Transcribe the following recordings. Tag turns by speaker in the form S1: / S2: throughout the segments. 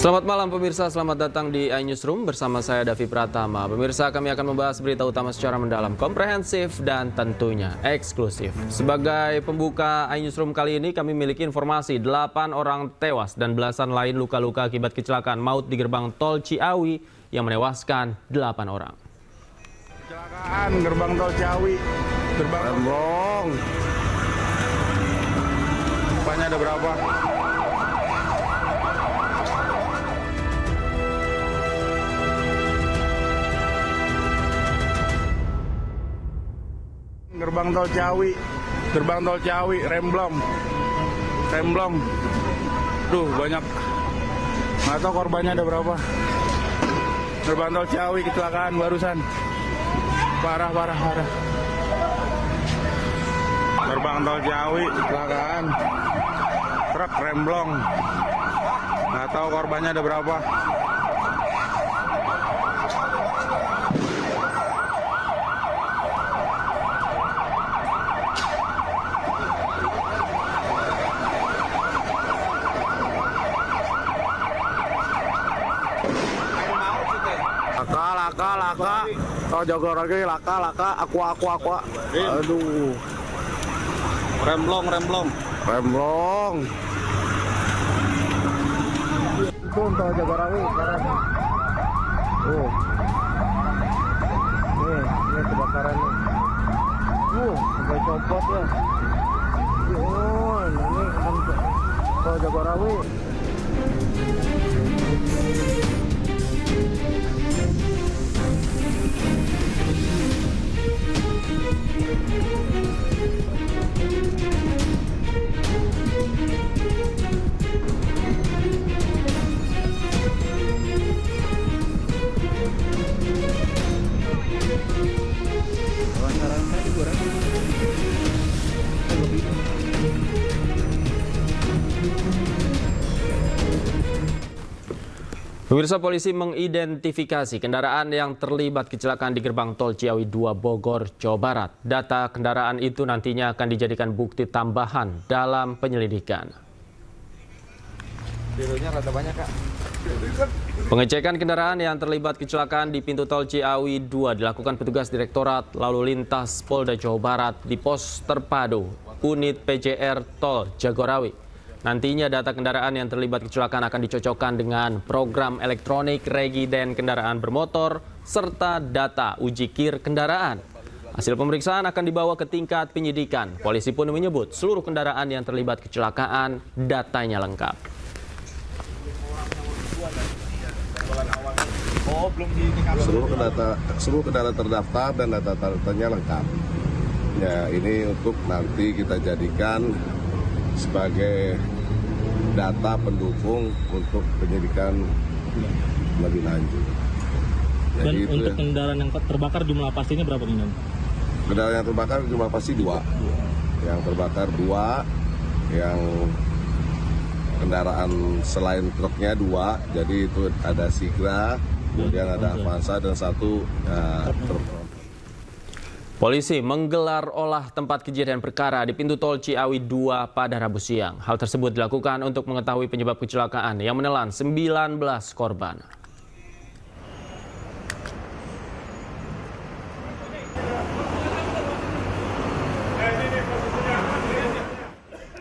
S1: Selamat malam pemirsa, selamat datang di iNewsroom bersama saya Davi Pratama. Pemirsa, kami akan membahas berita utama secara mendalam, komprehensif dan tentunya eksklusif. Sebagai pembuka iNewsroom kali ini kami memiliki informasi 8 orang tewas dan belasan lain luka-luka akibat kecelakaan maut di gerbang tol Ciawi yang menewaskan 8 orang.
S2: Kecelakaan gerbang tol Ciawi, gerbang Rembong. Banyak ada berapa? Gerbang tol Ciawi, Remblong. Duh, banyak. Nggak tahu korbannya ada berapa. Gerbang tol Ciawi kecelakaan barusan. Parah. Gerbang tol Ciawi kecelakaan. Truk remblong. Nggak tahu korbannya ada berapa. Laka. Oh, jago lagi laka. Aqua. Aduh. Remblong. Itu untuk Jagorawi sekarang. Ini kebakaran nih. Sampai copot ya. Ini untuk Jagorawi.
S1: Pemirsa, polisi mengidentifikasi kendaraan yang terlibat kecelakaan di gerbang tol Ciawi 2 Bogor, Jawa Barat. Data kendaraan itu nantinya akan dijadikan bukti tambahan dalam penyelidikan. Pengecekan kendaraan yang terlibat kecelakaan di pintu tol Ciawi 2 dilakukan petugas Direktorat Lalu Lintas Polda Jawa Barat di pos terpadu unit PJR Tol Jagorawi. Nantinya data kendaraan yang terlibat kecelakaan akan dicocokkan dengan program elektronik regiden kendaraan bermotor serta data uji kir kendaraan. Hasil pemeriksaan akan dibawa ke tingkat penyidikan. Polisi pun menyebut seluruh kendaraan yang terlibat kecelakaan datanya lengkap.
S3: Seluruh kendaraan terdaftar dan data-datanya lengkap. Ya, ini untuk nanti kita jadikan sebagai data pendukung untuk penyidikan lebih lanjut.
S4: Jadi dan untuk kendaraan yang terbakar jumlah pastinya berapa nih?
S3: Kendaraan yang terbakar jumlah pasti 2. Yang terbakar 2, yang kendaraan selain truknya 2, jadi itu ada Sigra, kemudian ada Avanza dan 1 truk.
S1: Polisi menggelar olah tempat kejadian perkara di pintu tol Ciawi 2 pada Rabu siang. Hal tersebut dilakukan untuk mengetahui penyebab kecelakaan yang menelan 19 korban.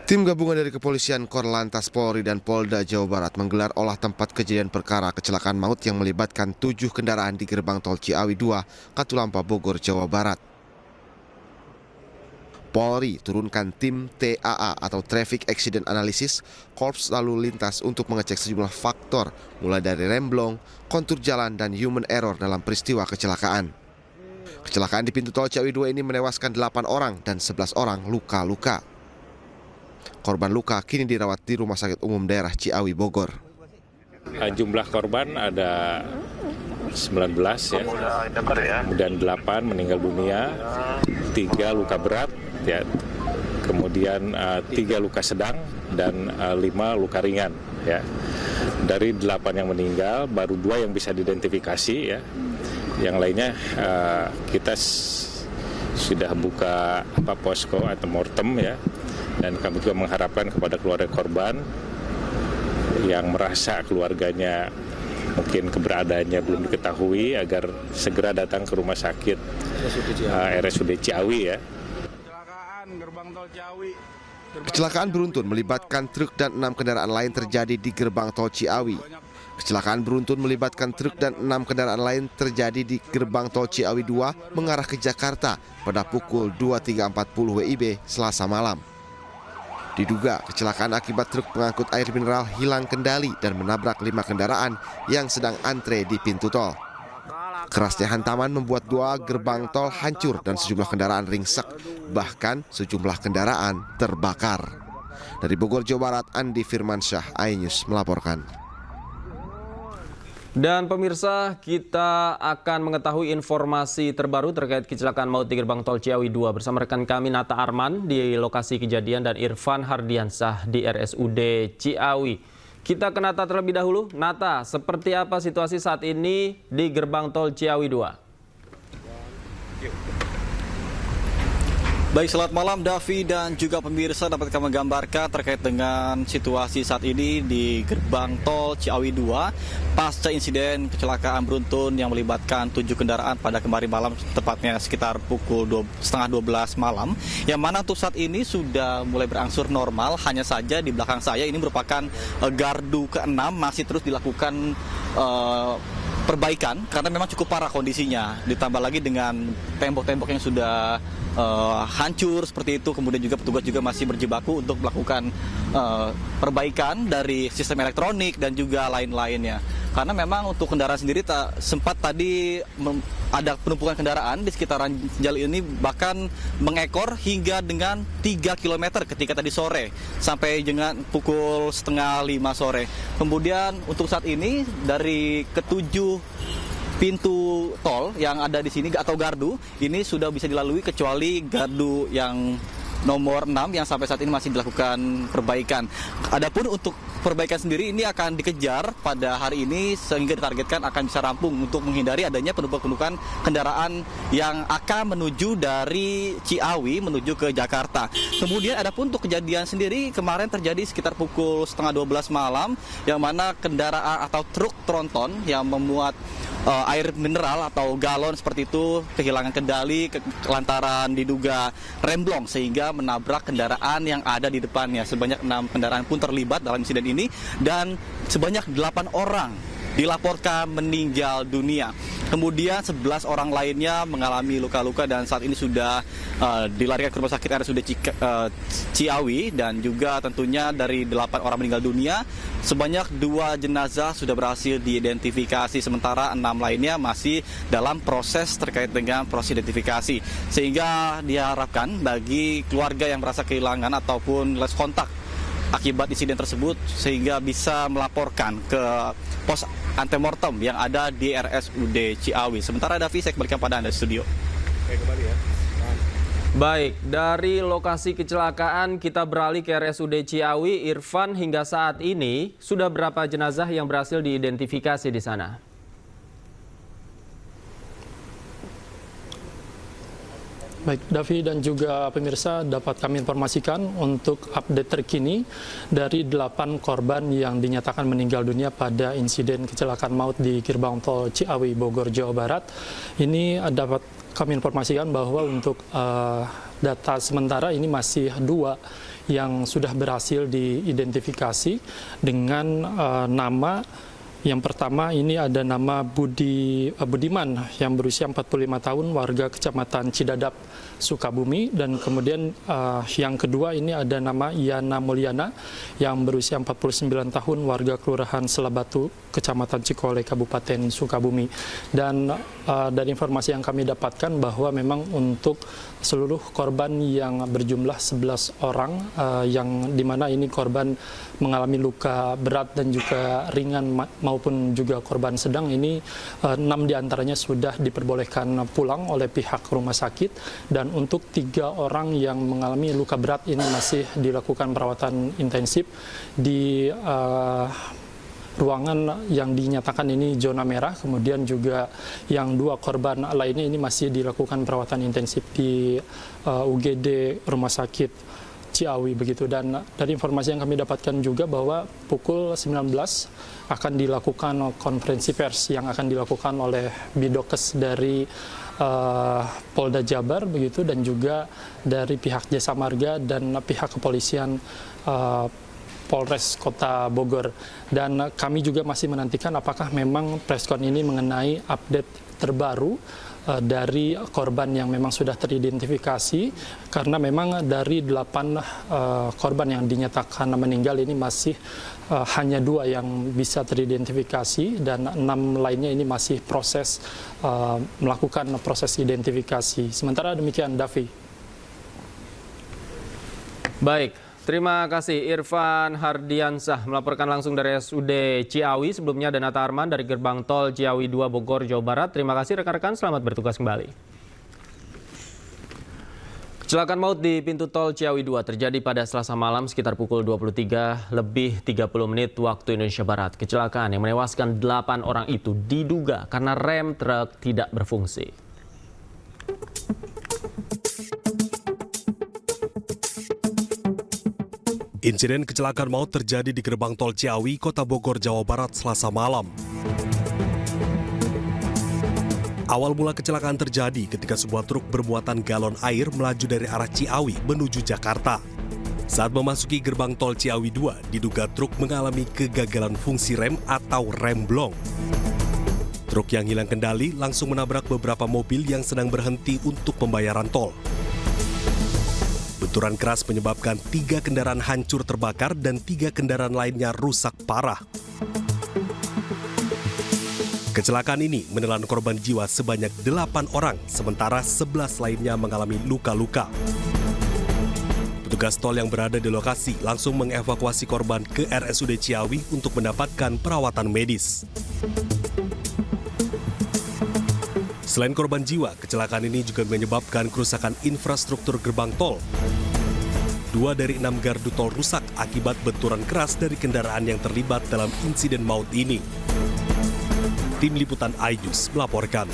S5: Tim gabungan dari Kepolisian Korlantas Polri dan Polda Jawa Barat menggelar olah tempat kejadian perkara kecelakaan maut yang melibatkan 7 kendaraan di gerbang tol Ciawi 2, Katulampa, Bogor, Jawa Barat. Polri turunkan tim TAA atau Traffic Accident Analysis Korps Lalu Lintas untuk mengecek sejumlah faktor mulai dari remblong, kontur jalan, dan human error dalam peristiwa kecelakaan. Kecelakaan di pintu tol Ciawi 2 ini menewaskan 8 orang dan 11 orang luka-luka. Korban luka kini dirawat di Rumah Sakit Umum Daerah Ciawi, Bogor.
S6: Jumlah korban ada 19 ya, kemudian 8 meninggal dunia, 3 luka berat, ya, kemudian 3 luka sedang dan 5 luka ringan. Ya. Dari 8 yang meninggal, baru 2 yang bisa diidentifikasi. Ya. Yang lainnya kita sudah buka posko antemortem ya, dan kami juga mengharapkan kepada keluarga korban yang merasa keluarganya mungkin keberadaannya belum diketahui agar segera datang ke rumah sakit RSUD Ciawi ya.
S2: Kecelakaan gerbang tol Ciawi.
S5: Kecelakaan beruntun melibatkan truk dan 6 kendaraan lain terjadi di gerbang tol Ciawi. Kecelakaan beruntun melibatkan truk dan 6 kendaraan lain terjadi di gerbang tol Ciawi 2 mengarah ke Jakarta pada pukul 23.40 WIB Selasa malam. Diduga kecelakaan akibat truk pengangkut air mineral hilang kendali dan menabrak 5 kendaraan yang sedang antre di pintu tol. Kerasnya hantaman membuat 2 gerbang tol hancur dan sejumlah kendaraan ringsek, bahkan sejumlah kendaraan terbakar. Dari Bogor, Jawa Barat, Andi Firmansyah, iNews melaporkan.
S1: Dan pemirsa, kita akan mengetahui informasi terbaru terkait kecelakaan maut di gerbang tol Ciawi 2 bersama rekan kami Nata Arman di lokasi kejadian dan Irfan Hardiansah di RSUD Ciawi. Kita ke Nata terlebih dahulu. Nata, seperti apa situasi saat ini di gerbang tol Ciawi 2?
S7: Baik, selamat malam Davi dan juga pemirsa, dapat kami gambarkan terkait dengan situasi saat ini di gerbang tol Ciawi 2 pasca insiden kecelakaan beruntun yang melibatkan 7 kendaraan pada kemarin malam, tepatnya sekitar pukul 11:30 malam, yang mana untuk saat ini sudah mulai berangsur normal. Hanya saja di belakang saya ini merupakan gardu ke-6 masih terus dilakukan perbaikan karena memang cukup parah kondisinya, ditambah lagi dengan tembok-tembok yang sudah hancur seperti itu. Kemudian juga petugas juga masih berjibaku untuk melakukan perbaikan dari sistem elektronik dan juga lain-lainnya. Karena memang untuk kendaraan sendiri sempat tadi ada penumpukan kendaraan di sekitaran jalur ini, bahkan mengekor hingga dengan 3 km ketika tadi sore sampai dengan pukul 4:30 sore. Kemudian untuk saat ini dari ketujuh pintu tol yang ada di sini atau gardu ini sudah bisa dilalui kecuali gardu yang nomor 6 yang sampai saat ini masih dilakukan perbaikan. Adapun untuk perbaikan sendiri ini akan dikejar pada hari ini sehingga ditargetkan akan bisa rampung untuk menghindari adanya penumpukan kendaraan yang akan menuju dari Ciawi menuju ke Jakarta. Kemudian adapun untuk kejadian sendiri kemarin terjadi sekitar pukul 11:30 malam, yang mana kendaraan atau truk tronton yang memuat air mineral atau galon seperti itu kehilangan kendali lantaran diduga remblong sehingga menabrak kendaraan yang ada di depannya. Sebanyak 6 kendaraan pun terlibat dalam insiden ini dan sebanyak 8 orang dilaporkan meninggal dunia. Kemudian 11 orang lainnya mengalami luka-luka dan saat ini sudah dilarikan ke rumah sakit RSUD Ciawi, dan juga tentunya dari 8 orang meninggal dunia, sebanyak 2 jenazah sudah berhasil diidentifikasi, sementara 6 lainnya masih dalam proses terkait dengan proses identifikasi. Sehingga diharapkan bagi keluarga yang merasa kehilangan ataupun lost kontak akibat insiden tersebut sehingga bisa melaporkan ke pos antemortem yang ada di RSUD Ciawi. Sementara Davi, saya kembalikan pada Anda di studio.
S1: Baik, dari lokasi kecelakaan kita beralih ke RSUD Ciawi. Irfan, hingga saat ini sudah berapa jenazah yang berhasil diidentifikasi di sana?
S4: Baik, Davi dan juga pemirsa, dapat kami informasikan untuk update terkini dari 8 korban yang dinyatakan meninggal dunia pada insiden kecelakaan maut di gerbang tol Ciawi, Bogor, Jawa Barat. Ini dapat kami informasikan bahwa untuk data sementara ini masih 2 yang sudah berhasil diidentifikasi dengan nama. Yang pertama ini ada nama Budiman yang berusia 45 tahun, warga Kecamatan Cidadap, Sukabumi. Dan kemudian yang kedua ini ada nama Yana Mulyana yang berusia 49 tahun, warga Kelurahan Selabatu, Kecamatan Cikole, Kabupaten Sukabumi. Dan dari informasi yang kami dapatkan bahwa memang untuk seluruh korban yang berjumlah 11 orang, yang dimana ini korban mengalami luka berat dan juga ringan maupun juga korban sedang, ini 6 diantaranya sudah diperbolehkan pulang oleh pihak rumah sakit, dan untuk 3 orang yang mengalami luka berat ini masih dilakukan perawatan intensif di ruangan yang dinyatakan ini zona merah. Kemudian juga yang 2 korban lainnya ini masih dilakukan perawatan intensif di UGD Rumah Sakit Ciawi begitu. Dan dari informasi yang kami dapatkan juga bahwa pukul 19 akan dilakukan konferensi pers yang akan dilakukan oleh Bidokes dari Polda Jabar begitu, dan juga dari pihak Jasa Marga dan pihak kepolisian Polres Kota Bogor. Dan kami juga masih menantikan apakah memang preskon ini mengenai update terbaru dari korban yang memang sudah teridentifikasi, karena memang dari 8 korban yang dinyatakan meninggal ini masih hanya 2 yang bisa teridentifikasi, dan 6 lainnya ini masih proses melakukan proses identifikasi. Sementara demikian, Davi.
S1: Baik, terima kasih Irfan Hardiansah melaporkan langsung dari SUD Ciawi. Sebelumnya ada Nata Arman dari Gerbang Tol Ciawi 2 Bogor, Jawa Barat. Terima kasih rekan-rekan, selamat bertugas kembali. Kecelakaan maut di pintu tol Ciawi 2 terjadi pada Selasa malam sekitar pukul 23:30 waktu Indonesia Barat. Kecelakaan yang menewaskan 8 orang itu diduga karena rem truk tidak berfungsi.
S8: Insiden kecelakaan maut terjadi di Gerbang Tol Ciawi, Kota Bogor, Jawa Barat, Selasa malam. Awal mula kecelakaan terjadi ketika sebuah truk bermuatan galon air melaju dari arah Ciawi menuju Jakarta. Saat memasuki Gerbang Tol Ciawi 2, diduga truk mengalami kegagalan fungsi rem atau remblong. Truk yang hilang kendali langsung menabrak beberapa mobil yang sedang berhenti untuk pembayaran tol. Benturan keras menyebabkan 3 kendaraan hancur terbakar dan 3 kendaraan lainnya rusak parah. Kecelakaan ini menelan korban jiwa sebanyak 8 orang, sementara 11 lainnya mengalami luka-luka. Petugas tol yang berada di lokasi langsung mengevakuasi korban ke RSUD Ciawi untuk mendapatkan perawatan medis. Selain korban jiwa, kecelakaan ini juga menyebabkan kerusakan infrastruktur gerbang tol. 2 dari 6 gardu tol rusak akibat benturan keras dari kendaraan yang terlibat dalam insiden maut ini. Tim Liputan iNews melaporkan.